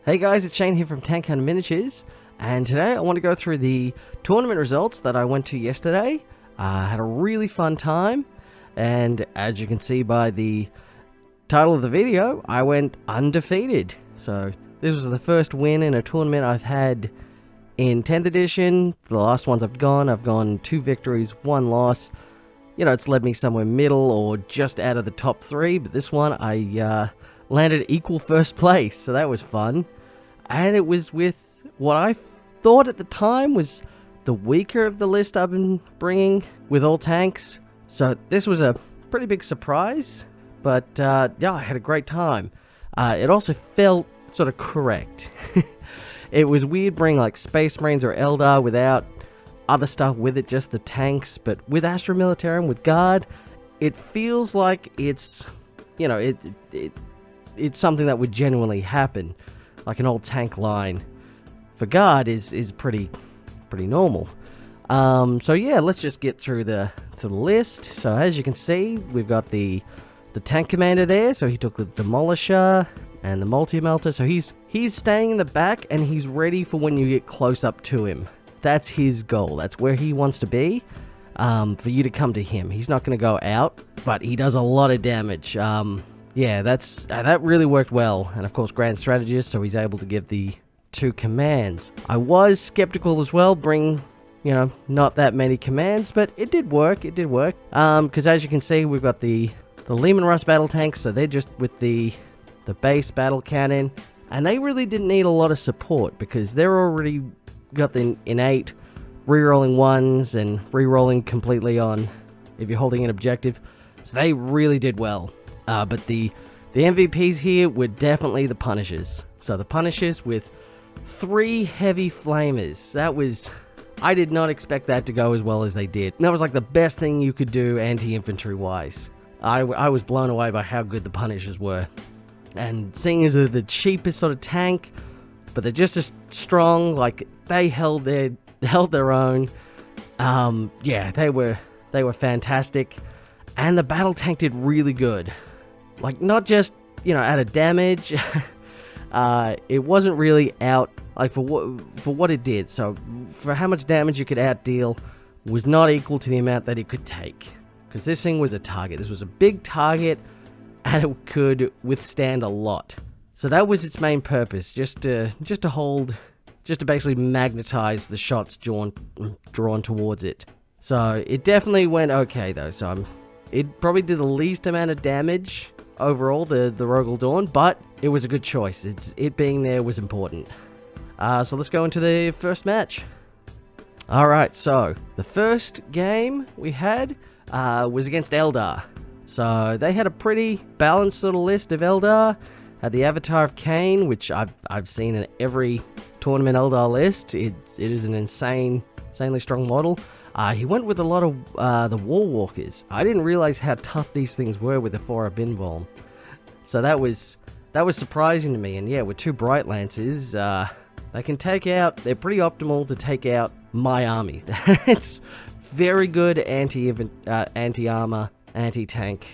Hey guys, it's Shane here from Tank Hunter Miniatures, and today I want to go through the tournament results that I went to yesterday. I had a really fun time, and as you can see by the title of the video, I went undefeated. So this was the first win in a tournament I've had in 10th edition. The last ones I've gone 2 victories, 1 loss. You know, it's led me somewhere middle or just out of the top 3, but this one I landed equal first place, so that was fun. And it was with what I thought at the time was the weaker of the list I've been bringing with all tanks. So this was a pretty big surprise, but yeah, I had a great time. It also felt sort of correct. It was weird bringing like Space Marines or Eldar without other stuff with it, just the tanks, but with Astra Militarum, with Guard, it feels like it's, you know, it's something that would genuinely happen. Like an old tank line for Guard is pretty normal. So yeah, let's just get through the list. So as you can see, we've got the tank commander there. So he took the Demolisher and the Multi-Melter. So he's staying in the back and he's ready for when you get close up to him. That's his goal. That's where he wants to be, for you to come to him. He's not going to go out, but he does a lot of damage. Yeah, that really worked well. And of course, Grand Strategist, so he's able to give the 2 commands. I was skeptical as well, bring, you know, not that many commands, but it did work. It did work. Because as you can see, we've got the Lehman Russ battle tanks, so they're just with the base battle cannon, and they really didn't need a lot of support because they're already got the innate rerolling 1s and rerolling completely on if you're holding an objective. So they really did well. But the MVPs here were definitely the Punishers. So the Punishers with 3 heavy flamers. That was... I did not expect that to go as well as they did. That was like the best thing you could do anti-infantry wise. I was blown away by how good the Punishers were. And seeing as they're the cheapest sort of tank, but they're just as strong, like they held their own. Yeah, they were fantastic. And the battle tank did really good. Like, not just, you know, out of damage. It wasn't really out, like, for what it did. So, for how much damage you could outdeal was not equal to the amount that it could take. Because this thing was a target. This was a big target, and it could withstand a lot. So that was its main purpose, just to basically magnetize the shots drawn towards it. So, it definitely went okay, though. So, it probably did the least amount of damage overall, the Rogel Dawn, but it was a good choice. It being there was important. So let's go into the first match. Alright, so the first game we had was against Eldar. So they had a pretty balanced sort of list of Eldar. Had the Avatar of Cain, which I've seen in every tournament Eldar list. It is an insanely strong model. He went with a lot of the War Walkers. I didn't realize how tough these things were with the Fora Binvolm. So that was surprising to me. And yeah, with 2 Bright Lancers, they can take out... They're pretty optimal to take out my army. It's very good anti-armor, anti-tank.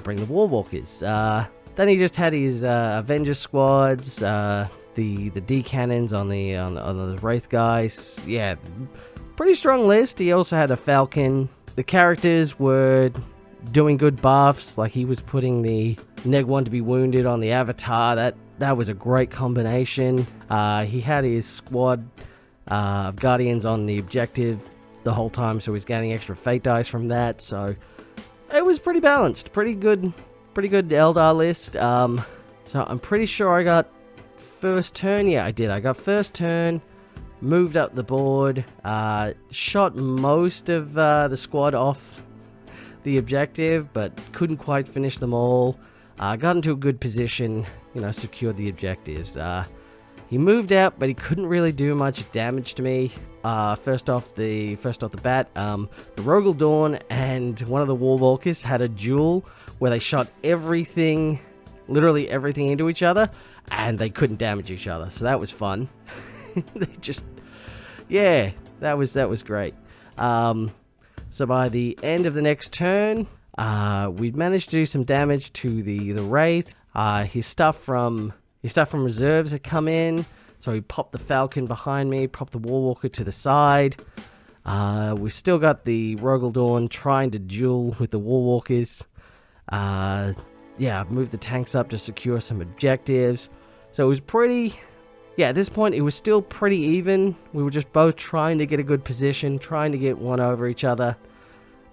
Bring the War Walkers. Then he just had his Avenger squads, the D cannons on the Wraith guys. Yeah. Pretty strong list. He also had a Falcon. The characters were doing good buffs, like he was putting the Neg 1 to be wounded on the Avatar. That was a great combination. He had his squad of Guardians on the objective the whole time, so he's getting extra fate dice from that. So it was pretty balanced. Pretty good Eldar list. So I'm pretty sure I got first turn. Yeah, I did. I got first turn. Moved up the board, shot most of the squad off the objective, but couldn't quite finish them all. Got into a good position, you know, secured the objectives. He moved out, but he couldn't really do much damage to me. First off the bat, the Rogel Dawn and one of the War Walkers had a duel where they shot everything, literally everything into each other, and they couldn't damage each other. So that was fun. They just, yeah, that was great. So by the end of the next turn, we'd managed to do some damage to the Wraith. His stuff from His stuff from reserves had come in, so he popped the Falcon behind me, popped the Warwalker to the side. We've still got the Rogaldorn trying to duel with the Warwalkers. Yeah, I've moved the tanks up to secure some objectives. So it was pretty... Yeah, at this point, it was still pretty even. We were just both trying to get a good position, trying to get one over each other.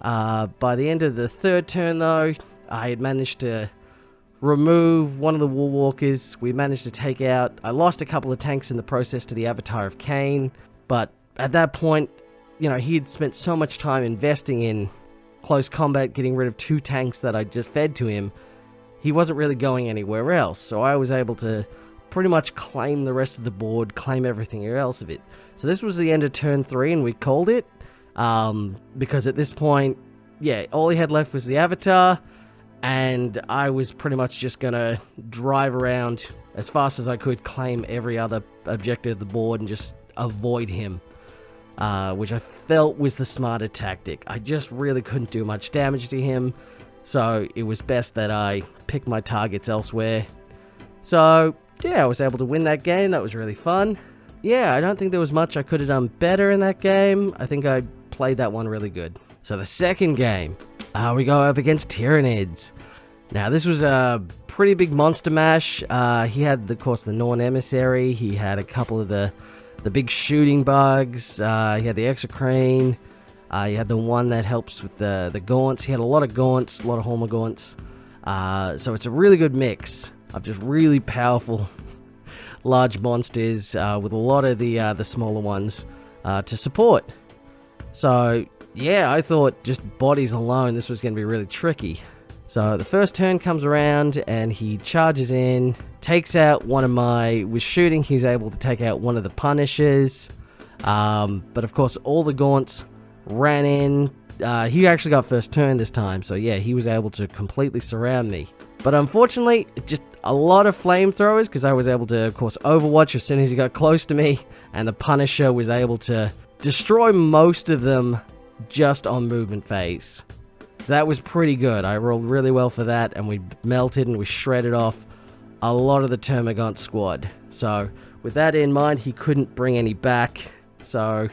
By the end of the third turn, though, I had managed to remove one of the Warwalkers. We managed to take out... I lost a couple of tanks in the process to the Avatar of Cain. But at that point, you know, he had spent so much time investing in close combat, getting rid of 2 tanks that I just fed to him. He wasn't really going anywhere else. So I was able to pretty much claim the rest of the board, claim everything else of it. So this was the end of turn 3, and we called it. Because at this point, yeah, all he had left was the Avatar, and I was pretty much just gonna drive around as fast as I could, claim every other objective of the board, and just avoid him. Which I felt was the smarter tactic. I just really couldn't do much damage to him, so it was best that I pick my targets elsewhere. So, yeah, I was able to win that game. That was really fun. Yeah, I don't think there was much I could have done better in that game. I think I played that one really good. So the second game, we go up against Tyranids. Now, this was a pretty big monster mash. He had, of course, the Norn Emissary. He had a couple of the big shooting bugs. He had the Exocrine. He had the one that helps with the gaunts. He had a lot of gaunts, a lot of Hallmark gaunts. So it's a really good mix of just really powerful large monsters with a lot of the smaller ones to support. So yeah, I thought just bodies alone this was going to be really tricky. So the first turn comes around and he charges in, takes out one of my... With shooting, he's able to take out one of the Punishers. But of course, all the gaunts ran in. He actually got first turn this time, so yeah, he was able to completely surround me. But unfortunately, just a lot of flamethrowers, because I was able to, of course, overwatch as soon as he got close to me, and the Punisher was able to destroy most of them just on movement phase. So that was pretty good. I rolled really well for that, and we melted and we shredded off a lot of the Termagant squad. So with that in mind, he couldn't bring any back, so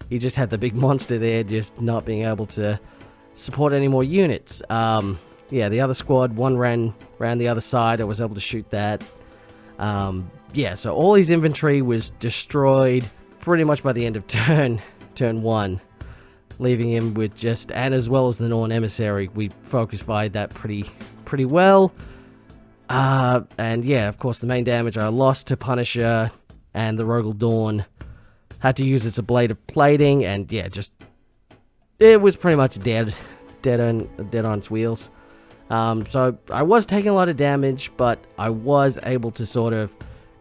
he just had the big monster there, just not being able to support any more units. Yeah, the other squad, one ran the other side. I was able to shoot that. Yeah, so all his inventory was destroyed pretty much by the end of turn 1, leaving him with just, and as well as the Norn Emissary, we focus fired that pretty well. And yeah, of course, the main damage I lost to Punisher, and the Rogaldorn had to use its a blade of plating, and yeah, just it was pretty much dead on its wheels. So I was taking a lot of damage, but I was able to sort of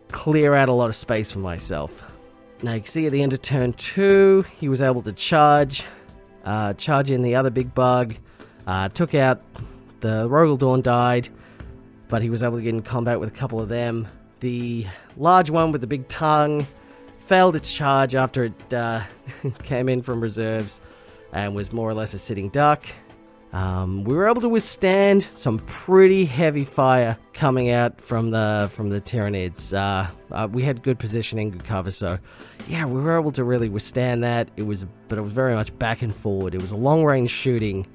clear out a lot of space for myself. Now you can see at the end of turn 2, he was able to charge in the other big bug, took out the Rogaldorn, died, but he was able to get in combat with a couple of them. The large one with the big tongue failed its charge after it came in from reserves and was more or less a sitting duck. We were able to withstand some pretty heavy fire coming out from the Tyranids. We had good positioning, good cover, so yeah, we were able to really withstand that. But it was very much back and forward. It was a long-range shooting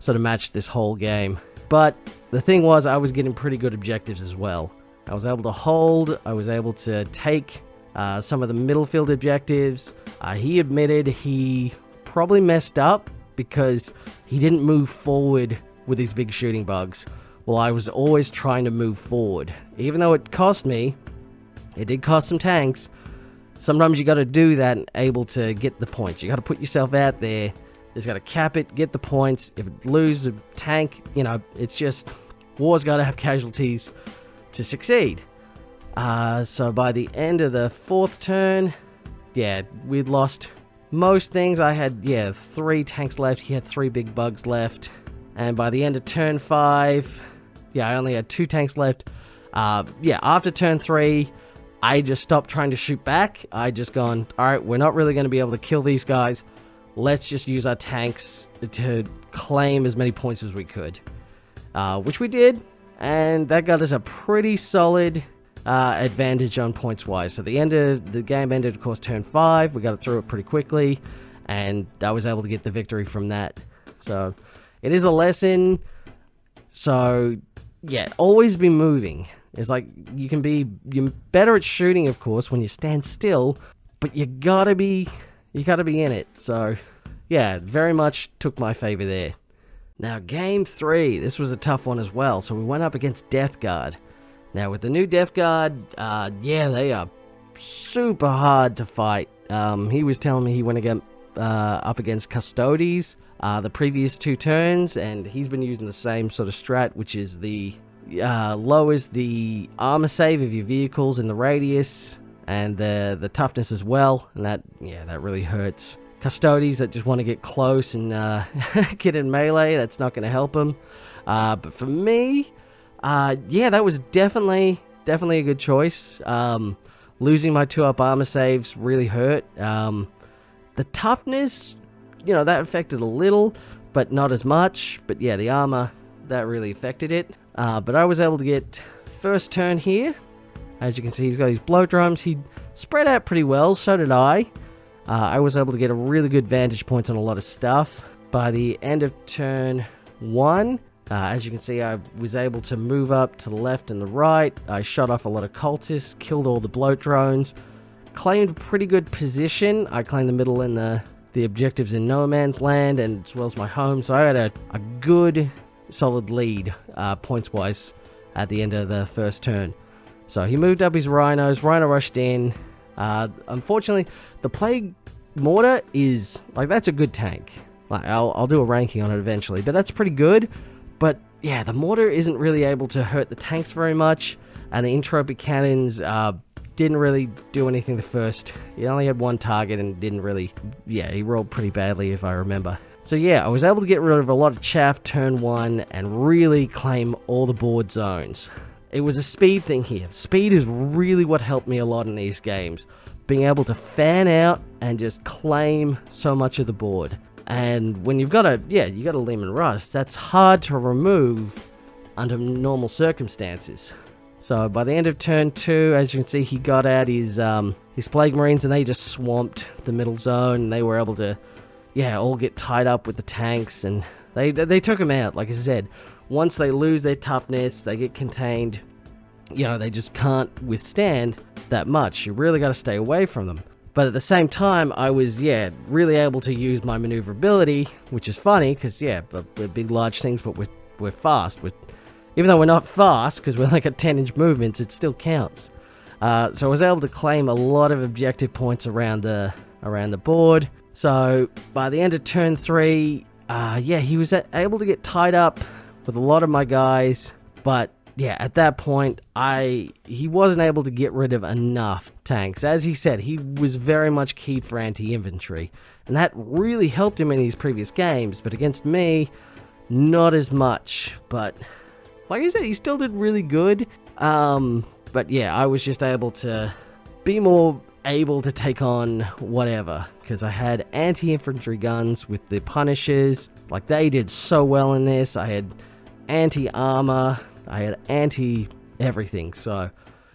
sort of matched this whole game. But the thing was, I was getting pretty good objectives as well. I was able to hold. I was able to take some of the middle field objectives. He admitted he probably messed up because he didn't move forward with his big shooting bugs. Well, I was always trying to move forward. Even though it cost me, it did cost some tanks, sometimes you got to do that and able to get the points. You got to put yourself out there. You just got to cap it, get the points. If it lose a tank, you know, it's just, war's got to have casualties to succeed. So by the end of the 4th turn, yeah, we'd lost most things. I had, 3 tanks left. He had 3 big bugs left. And by the end of turn 5, I only had 2 tanks left. After turn 3, I just stopped trying to shoot back. I just gone, alright, we're not really going to be able to kill these guys. Let's just use our tanks to claim as many points as we could. Which we did. And that got us a pretty solid advantage on points wise. So the end of the game ended, of course, turn 5. We got through it pretty quickly, and I was able to get the victory from that. So it is a lesson. So yeah, always be moving. It's like you're better at shooting, of course, when you stand still, but you gotta be in it. So yeah, very much took my favor there. Now game 3, this was a tough one as well. So we went up against Death Guard. Now with the new Death Guard, yeah, they are super hard to fight. He was telling me he went up against Custodes the previous 2 turns, and he's been using the same sort of strat, which is the lowers the armor save of your vehicles in the radius and the toughness as well, and that really hurts Custodes that just want to get close and get in melee. That's not going to help them. But for me, yeah, that was definitely a good choice. Losing my 2-up armor saves really hurt. The toughness, that affected a little, but not as much. But yeah, the armor, that really affected it. But I was able to get first turn here. As you can see, he's got his blow drums. He spread out pretty well, so did I. I was able to get a really good vantage points on a lot of stuff. By the end of turn 1, as you can see, I was able to move up to the left and the right. I shot off a lot of cultists, killed all the bloat drones, claimed a pretty good position. I claimed the middle and the objectives in no man's land, and as well as my home. So I had a good, solid lead, points-wise, at the end of the first turn. So he moved up his rhinos. Rhino rushed in. Unfortunately, the Plague Mortar is, that's a good tank. I'll do a ranking on it eventually, but that's pretty good. But yeah, the mortar isn't really able to hurt the tanks very much, and the entropic cannons didn't really do anything the first. He only had 1 target and didn't really, he rolled pretty badly if I remember. So yeah, I was able to get rid of a lot of chaff turn 1 and really claim all the board zones. It was a speed thing here. Speed is really what helped me a lot in these games. Being able to fan out and just claim so much of the board. And when you've got a Lehman Rust, that's hard to remove under normal circumstances. So by the end of turn 2, as you can see, he got out his Plague Marines, and they just swamped the middle zone. And they were able to, all get tied up with the tanks, and they took him out. Like I said, once they lose their toughness, they get contained. They just can't withstand that much. You really got to stay away from them. But at the same time, I was, really able to use my maneuverability, which is funny, because, we're big, large things, but we're fast. Even though we're not fast, because we're like at 10-inch movements, it still counts. So I was able to claim a lot of objective points around the board. So by the end of turn 3, he was able to get tied up with a lot of my guys, but at that point, he wasn't able to get rid of enough tanks. As he said, he was very much keyed for anti-infantry, and that really helped him in these previous games, but against me, not as much. But like I said, he still did really good. But I was just able to be more able to take on whatever, because I had anti-infantry guns with the Punishers. They did so well in this. I had anti-armor, I had anti-everything. So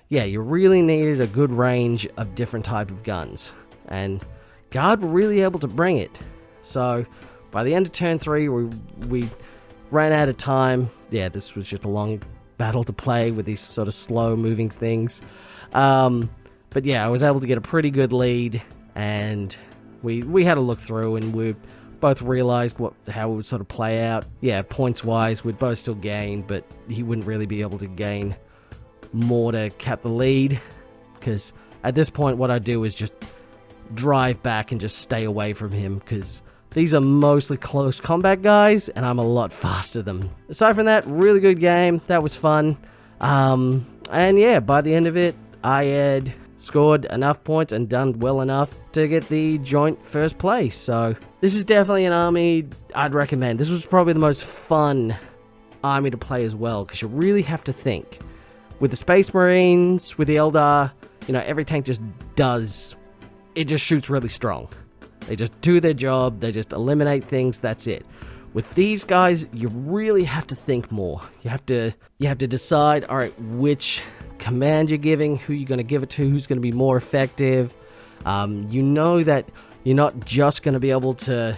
you really needed a good range of different type of guns, and Guard were really able to bring it. So by the end of turn 3, we ran out of time. This was just a long battle to play with these sort of slow moving things. But I was able to get a pretty good lead, and we had a look through, and we both realized how it would sort of play out. Points wise, we'd both still gain, but he wouldn't really be able to gain more to cap the lead, because at this point what I do is just drive back and just stay away from him, because these are mostly close combat guys, and I'm a lot faster than them. Aside from that, really good game. That was fun. And by the end of it, I had scored enough points and done well enough to get the joint first place. So this is definitely an army I'd recommend. This was probably the most fun army to play as well, because you really have to think. With the Space Marines, with the Eldar, every tank just shoots really strong. They just do their job, they just eliminate things, that's it. With these guys, you really have to think more. You have to decide, alright, which command you're giving, who you're going to give it to, who's going to be more effective. You know that you're not just going to be able to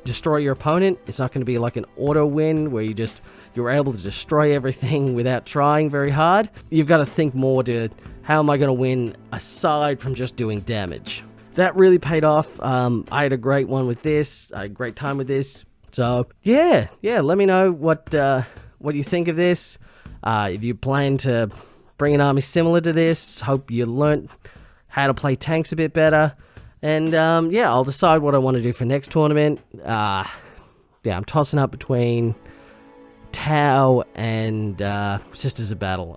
destroy your opponent. It's not going to be like an auto win where you're able to destroy everything without trying very hard. You've got to think more to how am I going to win aside from just doing damage. That really paid off. I had a great one with this. I had a great time with this. So yeah, let me know what you think of this. If you plan to bring an army similar to this, hope you learnt how to play tanks a bit better. And yeah, I'll decide what I want to do for next tournament. Yeah, I'm tossing up between Tau and Sisters of Battle.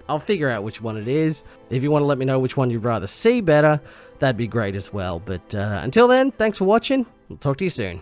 I'll figure out which one it is. If you want to let me know which one you'd rather see better, that'd be great as well. But until then, thanks for watching. I'll talk to you soon.